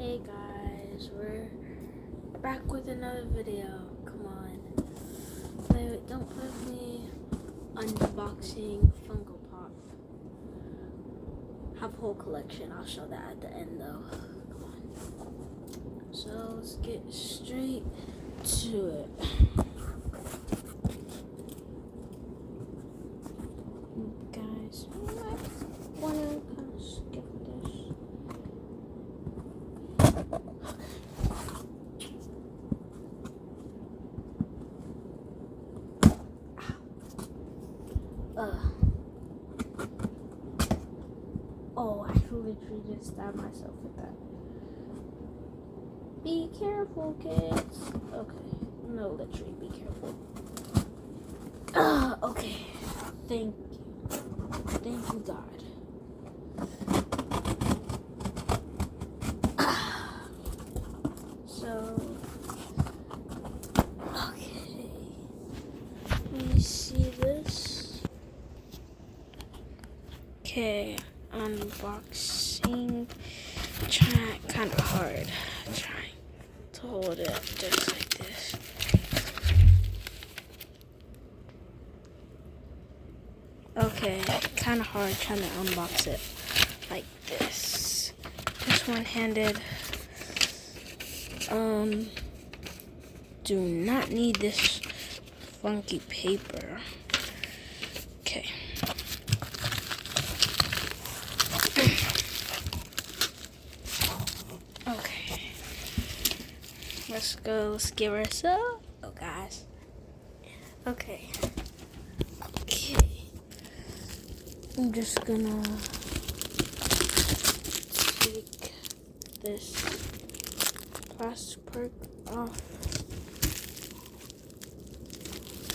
Hey guys, we're back with another video. Come on. Wait, don't put me unboxing Funko Pop. Have a whole collection. I'll show that at the end though. Come on. So let's get straight to it. Guys, you might want to kind of skip this. Oh, I literally just stabbed myself with that. Be careful, kids. Okay. No, literally, be careful. Okay. Thank you. Thank you, God. So, okay. Let me see this. Okay. Unboxing. Trying kind of hard. Trying to hold it just like this. Okay, kind of hard trying to unbox it like this. Just one-handed. Do not need this funky paper. Okay. Okay. Let's go. Let's give her some. Oh, guys. Okay. Okay. I'm just gonna take this plastic part off.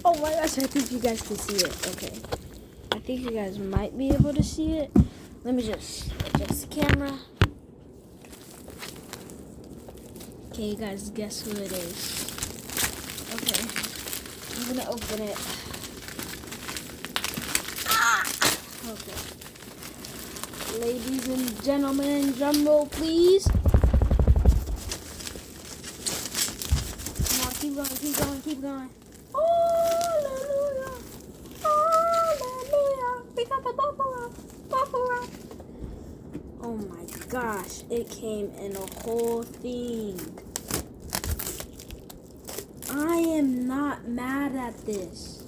Oh my gosh, I think you guys can see it. Okay. I think you guys might be able to see it. Let me just adjust the camera. Okay, you guys guess who it is. Okay. I'm gonna open it. Okay. Ladies and gentlemen, drum roll please. Come on, keep going, keep going, keep going. Hallelujah. Hallelujah. We got the bubble wrap. Bubble wrap. Oh my gosh, it came in a whole thing. I am not mad at this.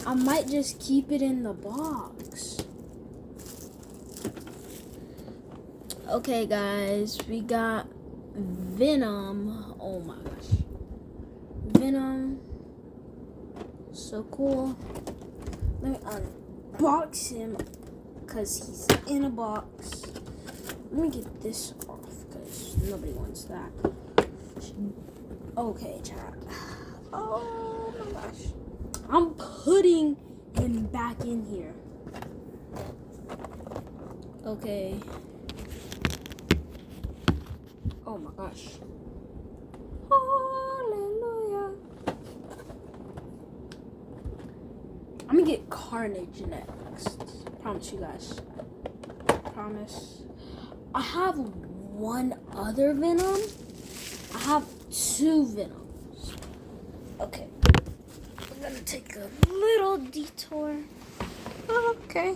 I might just keep it in the box. Okay, guys, we got Venom. Oh my gosh. Venom. So cool. Let me unbox him because he's in a box. Let me get this off because nobody wants that. Okay, chat. Oh my gosh. I'm putting him back in here. Okay. Oh my gosh. Hallelujah. I'm gonna get Carnage next. Promise you guys. Promise. I have one other Venom. I have two Venoms. Okay. I'm gonna take a little detour. Okay.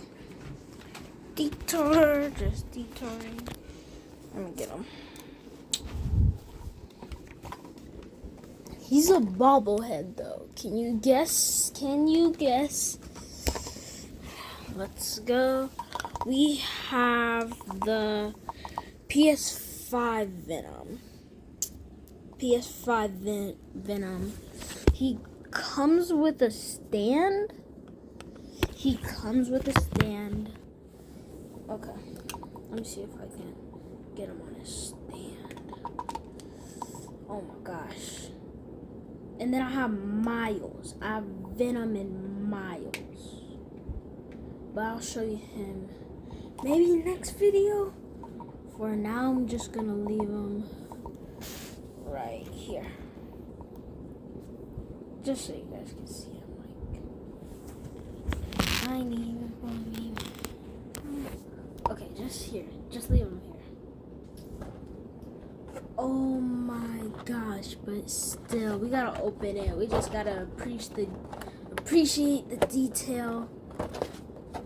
Detour. Just detouring. Let me get him. He's a bobblehead though. Can you guess? Can you guess? Let's go. We have the PS5 Venom. PS5 Venom. He comes with a stand. He comes with a stand. Okay. Let me see if I can get him on his stand. Oh my gosh. And then I have Miles. I have Venom and Miles. But I'll show you him maybe next video. For now, I'm just gonna leave him right here. Just so you guys can see him like tiny. Okay, just here. Just leave him here. Oh my gosh, but still, we gotta open it. We just gotta appreciate the detail.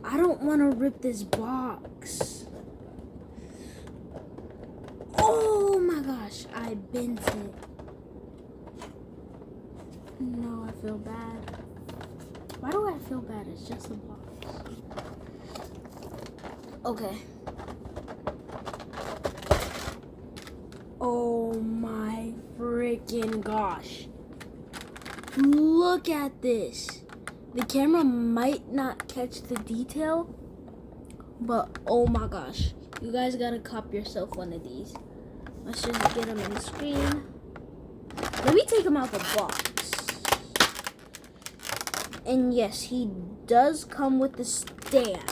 I don't want to rip this box. Oh my gosh, I bent it. No, I feel bad. Why do I feel bad? It's just a box. Okay. Oh my freaking gosh. Look at this. The camera might not catch the detail, but oh my gosh. You guys gotta cop yourself one of these. Let's just get them in the screen. Let me take them out the box. And yes, he does come with the stand.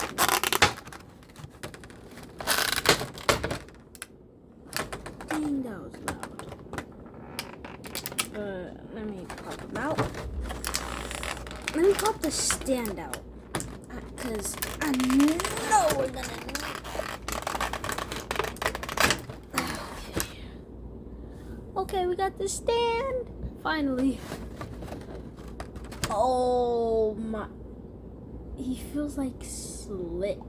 Dang, that was loud. Let me pop them out. Let me pop the stand out. Because I know we're gonna need it. Okay, we got the stand. Finally. Oh my. He feels like slick.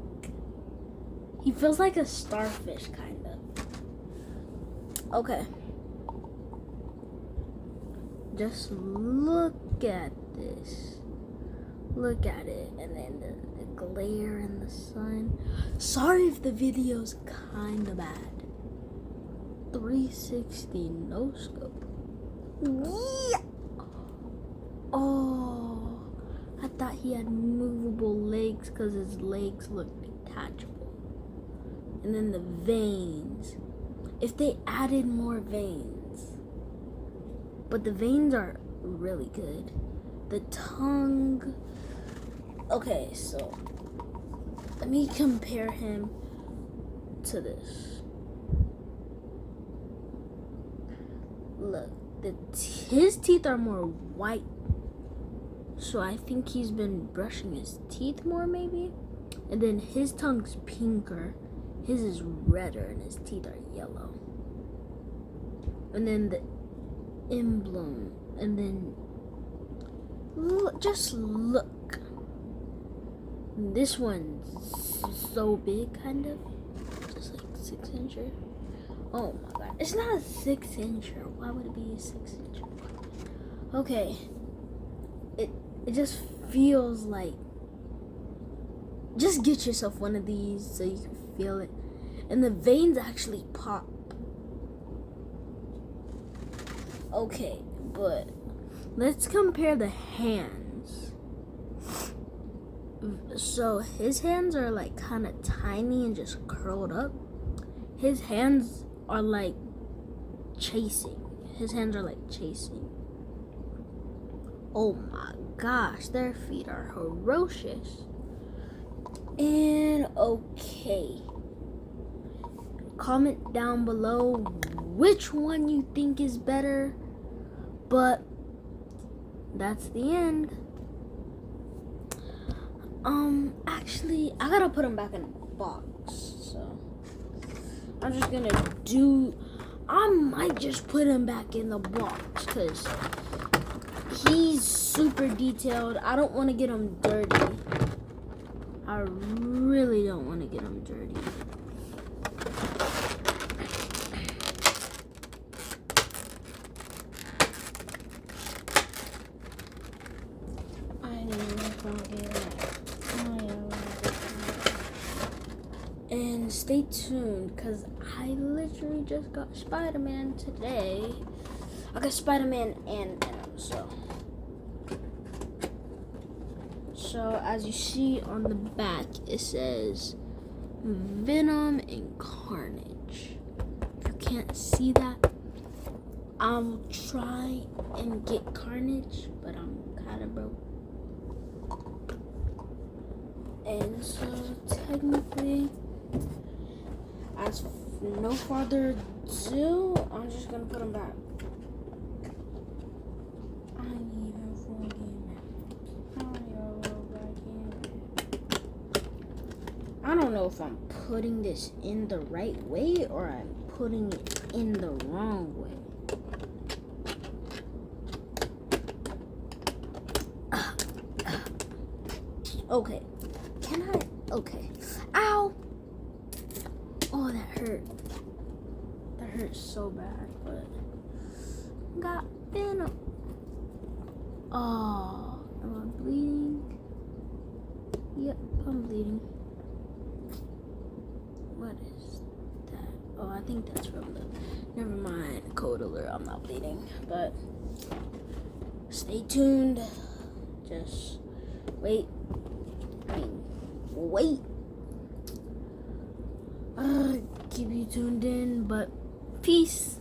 He feels like a starfish, kind of. Okay. Just look at this. Look at it. And then the glare in the sun. Sorry if the video's kind of bad. 360 no scope. Yeah. Oh, I thought he had movable legs because his legs look detachable. And then the veins. If they added more veins. But the veins are really good. The tongue. Okay, so let me compare him to this. Look, his teeth are more white. So I think he's been brushing his teeth more, maybe. And then his tongue's pinker. His is redder and his teeth are yellow. And then the emblem. And then just look. This one's so big, kind of. Just like 6 incher. Oh my god. It's not a 6 incher. Why would it be a 6 incher? Okay. It just feels like. Just get yourself one of these so you can feel it. And the veins actually pop. Okay, but let's compare the hands. So his hands are like kind of tiny and just curled up. His hands are like chasing. His hands are like chasing. Oh my gosh, their feet are ferocious. And okay. Comment down below which one you think is better. But that's the end. Actually, I gotta put him back in the box. So I'm just gonna I might just put him back in the box because he's super detailed. I don't want to get him dirty. I really don't want to get him dirty. And stay tuned because I literally just got Spider-Man today. I got Spider-Man and Venom, so as you see on the back, it says Venom and Carnage. If you can't see that, I'll try and get Carnage, but I'm kind of broke. And so technically, as no further ado, I'm just gonna put him back. I need him for a game. I don't know if I'm putting this in the right way or I'm putting it in the wrong way. Okay. Can I? Okay. Ow! Oh, that hurt. That hurt so bad, but got Venom. Oh, am I bleeding? Yep, I'm bleeding. What is that? Oh, I think that's from the. Never mind. Code alert. I'm not bleeding, but stay tuned. Just wait. Wait. Keep you tuned in, but peace.